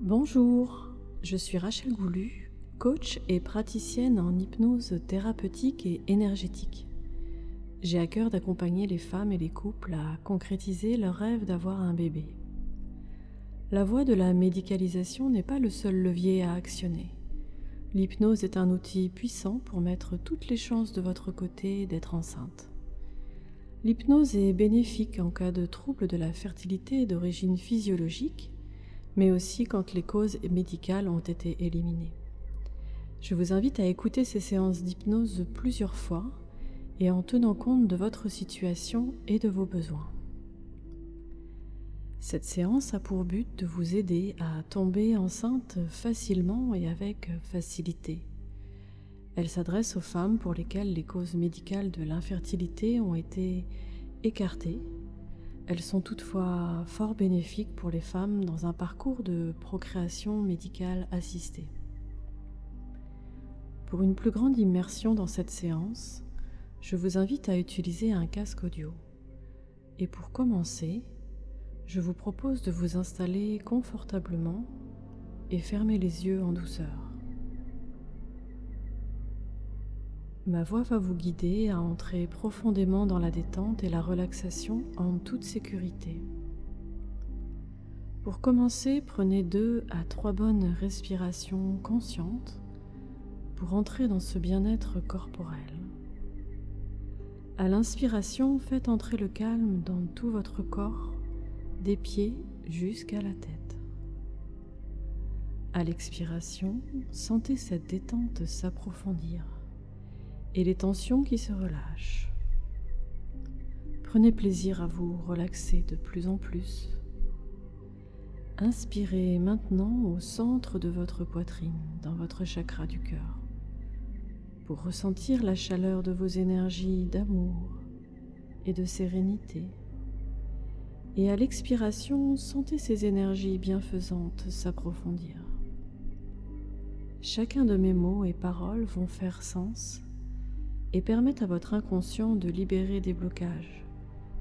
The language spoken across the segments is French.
Bonjour, je suis Rachel Goulu, coach et praticienne en hypnose thérapeutique et énergétique. J'ai à cœur d'accompagner les femmes et les couples à concrétiser leur rêve d'avoir un bébé. La voie de la médicalisation n'est pas le seul levier à actionner. L'hypnose est un outil puissant pour mettre toutes les chances de votre côté d'être enceinte. L'hypnose est bénéfique en cas de troubles de la fertilité d'origine physiologique, mais aussi quand les causes médicales ont été éliminées. Je vous invite à écouter ces séances d'hypnose plusieurs fois et en tenant compte de votre situation et de vos besoins. Cette séance a pour but de vous aider à tomber enceinte facilement et avec facilité. Elle s'adresse aux femmes pour lesquelles les causes médicales de l'infertilité ont été écartées. Elles sont toutefois fort bénéfiques pour les femmes dans un parcours de procréation médicale assistée. Pour une plus grande immersion dans cette séance, je vous invite à utiliser un casque audio. Et pour commencer, je vous propose de vous installer confortablement et fermer les yeux en douceur. Ma voix va vous guider à entrer profondément dans la détente et la relaxation en toute sécurité. Pour commencer, prenez 2 à 3 bonnes respirations conscientes pour entrer dans ce bien-être corporel. À l'inspiration, faites entrer le calme dans tout votre corps, des pieds jusqu'à la tête. À l'expiration, sentez cette détente s'approfondir et les tensions qui se relâchent. Prenez plaisir à vous relaxer de plus en plus. Inspirez maintenant au centre de votre poitrine, dans votre chakra du cœur, pour ressentir la chaleur de vos énergies d'amour et de sérénité. Et à l'expiration, sentez ces énergies bienfaisantes s'approfondir. Chacun de mes mots et paroles vont faire sens et permettent à votre inconscient de libérer des blocages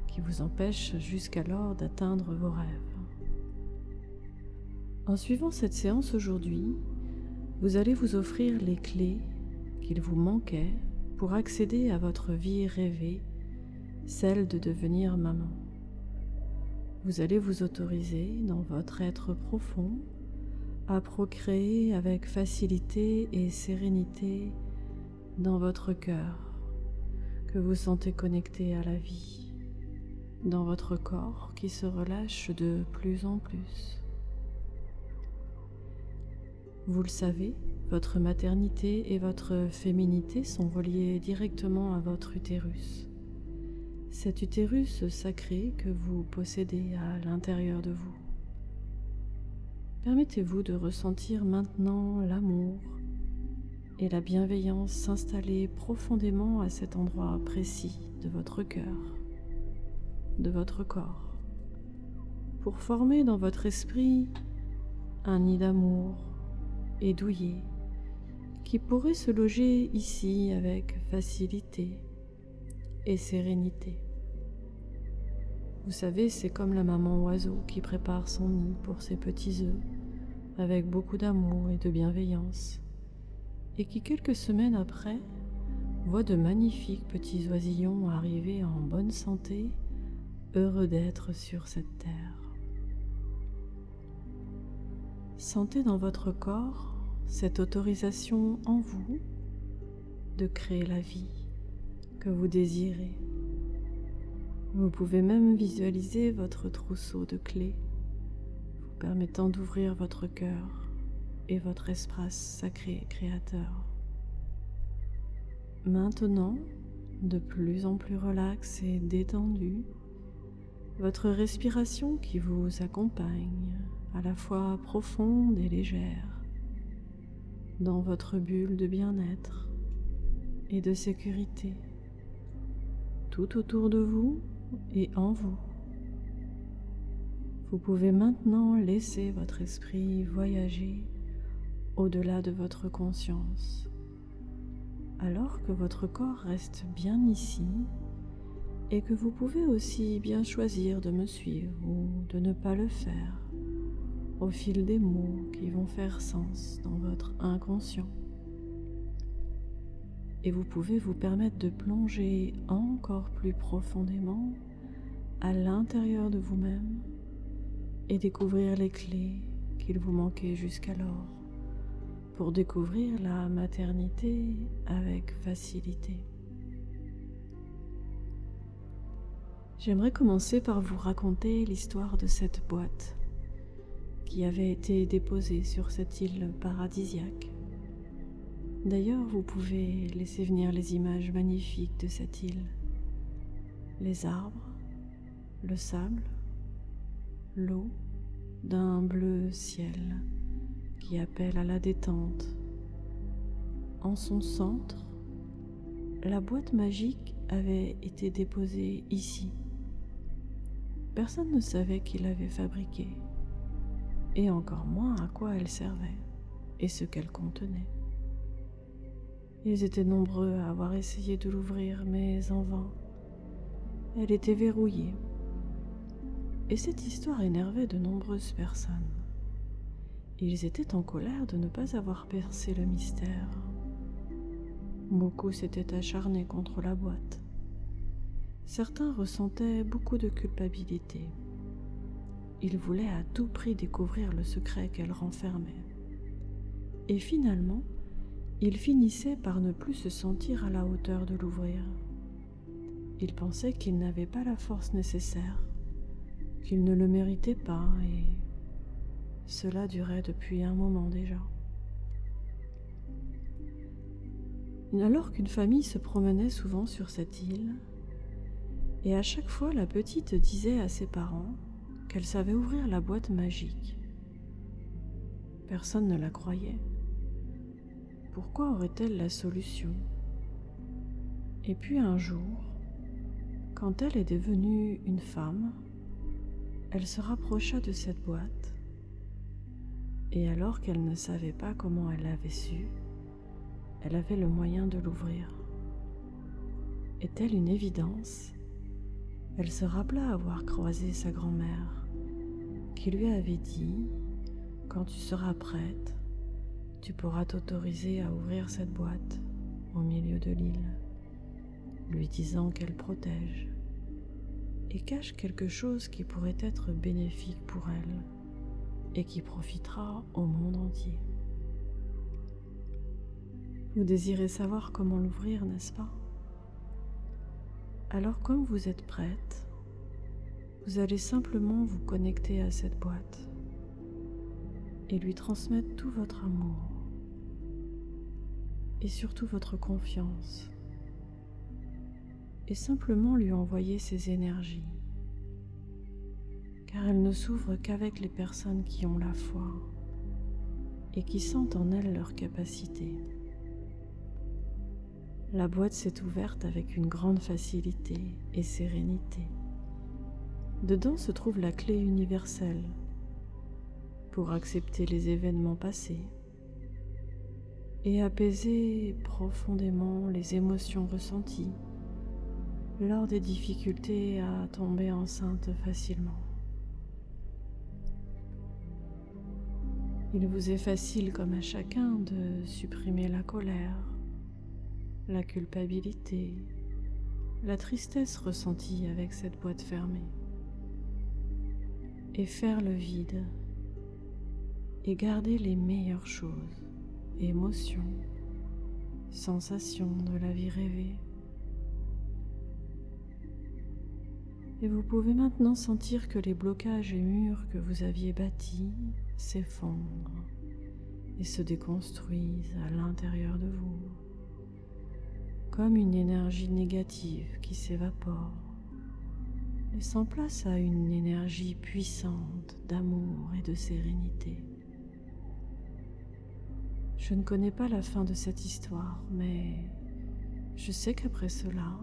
qui vous empêchent jusqu'alors d'atteindre vos rêves. En suivant cette séance aujourd'hui, vous allez vous offrir les clés qu'il vous manquait pour accéder à votre vie rêvée, celle de devenir maman. Vous allez vous autoriser dans votre être profond à procréer avec facilité et sérénité dans votre cœur, que vous sentez connecté à la vie, dans votre corps qui se relâche de plus en plus. Vous le savez, votre maternité et votre féminité sont reliées directement à votre utérus. Cet utérus sacré que vous possédez à l'intérieur de vous. Permettez-vous de ressentir maintenant l'amour et la bienveillance s'installer profondément à cet endroit précis de votre cœur, de votre corps, pour former dans votre esprit un nid d'amour et douillet qui pourrait se loger ici avec facilité et sérénité. Vous savez, c'est comme la maman oiseau qui prépare son nid pour ses petits œufs avec beaucoup d'amour et de bienveillance, et qui quelques semaines après voit de magnifiques petits oisillons arriver en bonne santé, heureux d'être sur cette terre. Sentez dans votre corps cette autorisation en vous de créer la vie que vous désirez. Vous pouvez même visualiser votre trousseau de clés, vous permettant d'ouvrir votre cœur et votre espace sacré créateur. Maintenant, de plus en plus relax et détendu, votre respiration qui vous accompagne, à la fois profonde et légère, dans votre bulle de bien-être et de sécurité, tout autour de vous et en vous. Vous pouvez maintenant laisser votre esprit voyager au-delà de votre conscience, alors que votre corps reste bien ici et que vous pouvez aussi bien choisir de me suivre ou de ne pas le faire, au fil des mots qui vont faire sens dans votre inconscient. Et vous pouvez vous permettre de plonger encore plus profondément à l'intérieur de vous-même et découvrir les clés qu'il vous manquait jusqu'alors pour découvrir la maternité avec facilité. J'aimerais commencer par vous raconter l'histoire de cette boîte qui avait été déposée sur cette île paradisiaque. D'ailleurs, vous pouvez laisser venir les images magnifiques de cette île. Les arbres, le sable, l'eau d'un bleu ciel qui appelle à la détente. En son centre, la boîte magique avait été déposée ici. Personne ne savait qui l'avait fabriquée, et encore moins à quoi elle servait et ce qu'elle contenait. Ils étaient nombreux à avoir essayé de l'ouvrir, mais en vain. Elle était verrouillée. Et cette histoire énervait de nombreuses personnes. Ils étaient en colère de ne pas avoir percé le mystère. Beaucoup s'étaient acharnés contre la boîte. Certains ressentaient beaucoup de culpabilité. Ils voulaient à tout prix découvrir le secret qu'elle renfermait. Et finalement, ils finissaient par ne plus se sentir à la hauteur de l'ouvrir. Ils pensaient qu'ils n'avaient pas la force nécessaire, qu'ils ne le méritaient pas, et cela durait depuis un moment déjà. Alors qu'une famille se promenait souvent sur cette île, et à chaque fois la petite disait à ses parents qu'elle savait ouvrir la boîte magique. Personne ne la croyait. Pourquoi aurait-elle la solution? Et puis un jour, quand elle est devenue une femme, elle se rapprocha de cette boîte, et alors qu'elle ne savait pas comment elle l'avait su, elle avait le moyen de l'ouvrir. Est-elle une évidence? Elle se rappela avoir croisé sa grand-mère, qui lui avait dit « Quand tu seras prête, tu pourras t'autoriser à ouvrir cette boîte au milieu de l'île », lui disant qu'elle protège et cache quelque chose qui pourrait être bénéfique pour elle et qui profitera au monde entier. Vous désirez savoir comment l'ouvrir, n'est-ce pas? Alors comme vous êtes prête, vous allez simplement vous connecter à cette boîte et lui transmettre tout votre amour et surtout votre confiance et simplement lui envoyer ses énergies, car elle ne s'ouvre qu'avec les personnes qui ont la foi et qui sentent en elles leur capacité. La boîte s'est ouverte avec une grande facilité et sérénité. Dedans se trouve la clé universelle pour accepter les événements passés et apaiser profondément les émotions ressenties lors des difficultés à tomber enceinte facilement. Il vous est facile, comme à chacun, de supprimer la colère, la culpabilité, la tristesse ressentie avec cette boîte fermée, et faire le vide, et garder les meilleures choses, émotions, sensations de la vie rêvée. Et vous pouvez maintenant sentir que les blocages et murs que vous aviez bâtis s'effondrent et se déconstruisent à l'intérieur de vous, comme une énergie négative qui s'évapore, laissant place à une énergie puissante d'amour et de sérénité. Je ne connais pas la fin de cette histoire, mais je sais qu'après cela,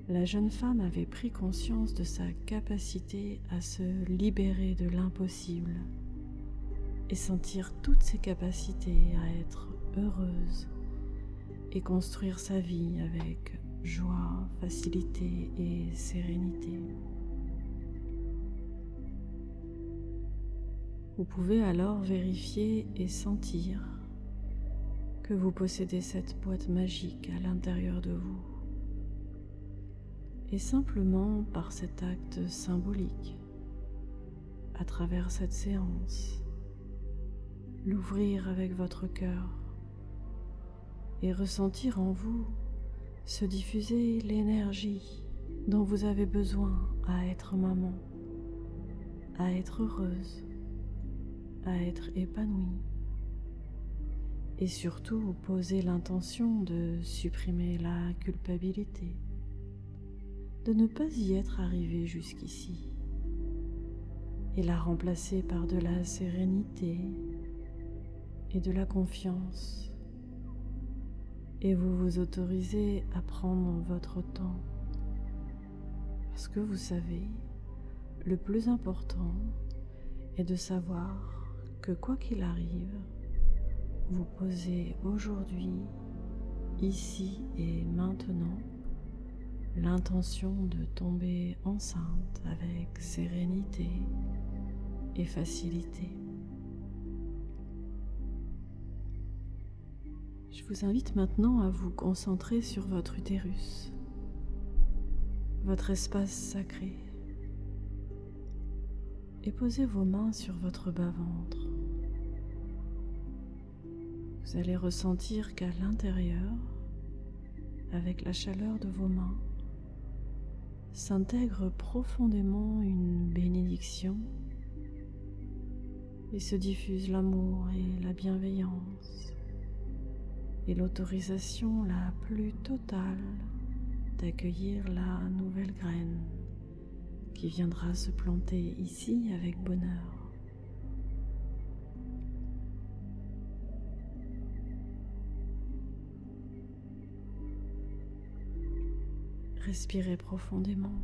la jeune femme avait pris conscience de sa capacité à se libérer de l'impossible et sentir toutes ses capacités à être heureuse et construire sa vie avec joie, facilité et sérénité. Vous pouvez alors vérifier et sentir que vous possédez cette boîte magique à l'intérieur de vous. Et simplement par cet acte symbolique, à travers cette séance, l'ouvrir avec votre cœur et ressentir en vous se diffuser l'énergie dont vous avez besoin à être maman, à être heureuse, à être épanouie. Et surtout, poser l'intention de supprimer la culpabilité, de ne pas y être arrivé jusqu'ici, et la remplacer par de la sérénité et de la confiance. Et vous vous autorisez à prendre votre temps, parce que vous savez, le plus important est de savoir que quoi qu'il arrive, vous posez aujourd'hui, ici et maintenant, l'intention de tomber enceinte avec sérénité et facilité. Je vous invite maintenant à vous concentrer sur votre utérus, votre espace sacré, et posez vos mains sur votre bas-ventre. Vous allez ressentir qu'à l'intérieur, avec la chaleur de vos mains, s'intègre profondément une bénédiction et se diffuse l'amour et la bienveillance et l'autorisation la plus totale d'accueillir la nouvelle graine qui viendra se planter ici avec bonheur. Respirez profondément.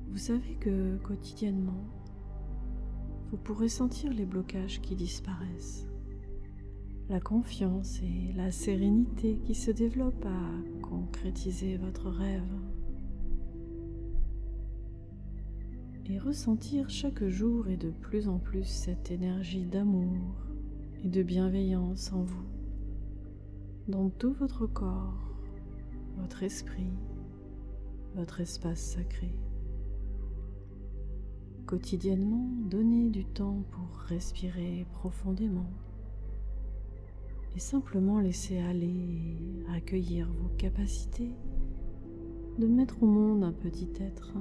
Vous savez que quotidiennement, vous pourrez sentir les blocages qui disparaissent, la confiance et la sérénité qui se développent à concrétiser votre rêve, et ressentir chaque jour et de plus en plus cette énergie d'amour et de bienveillance en vous, dans tout votre corps, votre esprit, votre espace sacré. Quotidiennement, donnez du temps pour respirer profondément et simplement laisser aller et accueillir vos capacités de mettre au monde un petit être.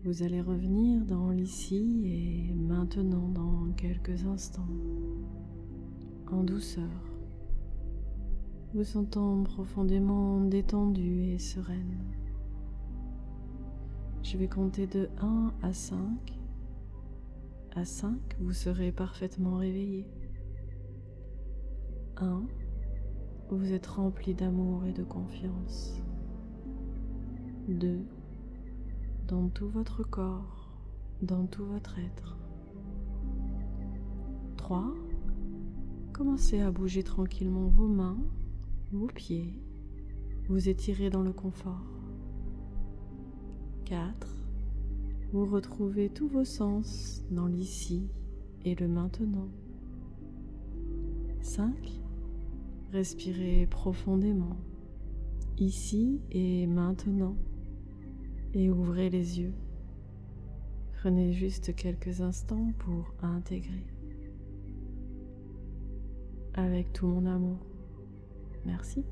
Vous allez revenir dans l'ici et maintenant dans quelques instants, en douceur, vous sentant profondément détendue et sereine. Je vais compter de 1 à 5. À 5, vous serez parfaitement réveillé. 1, vous êtes rempli d'amour et de confiance. 2, dans tout votre corps, dans tout votre être. 3, commencez à bouger tranquillement vos mains, vos pieds, vous étirez dans le confort. 4, vous retrouvez tous vos sens dans l'ici et le maintenant. 5, respirez profondément, ici et maintenant. Et ouvrez les yeux. Prenez juste quelques instants pour intégrer. Avec tout mon amour. Merci.